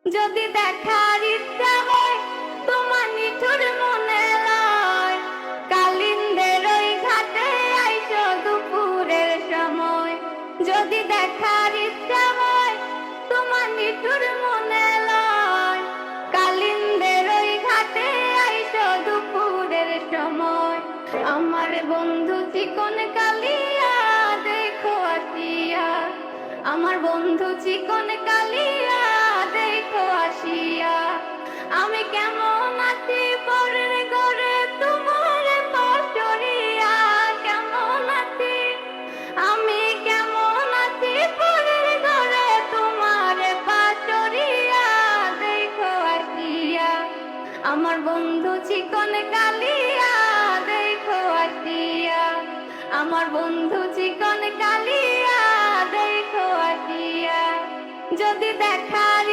যদি দেখার ইচ্ছা হয় তোমার নিঠুর মনে লয়, কালিন্দের ওই ঘাটে আইসো দুপুরের সময়। যদি দেখার ইচ্ছা হয় তোমার নিঠুর মনে লয়, কালিন্দের ওই ঘাটে আইসো দুপুরের সময়। আমার বন্ধু চিকন কালিয়া দেখো আসিয়া, আমার বন্ধু চিকন কালিয়া দেখো আসিয়া। আমি কেমন আছি পরের ঘরে তোমার পাশরিয়া, কেমন আছি আমি কেমন আছি পরের ঘরে তোমার পাশরিয়া দেখো আসিয়া। আমার বন্ধু চিকন কালিয়া দেখো আসিয়া, আমার বন্ধু চিকন কালিয়া দেখো আসিয়া। যদি দেখার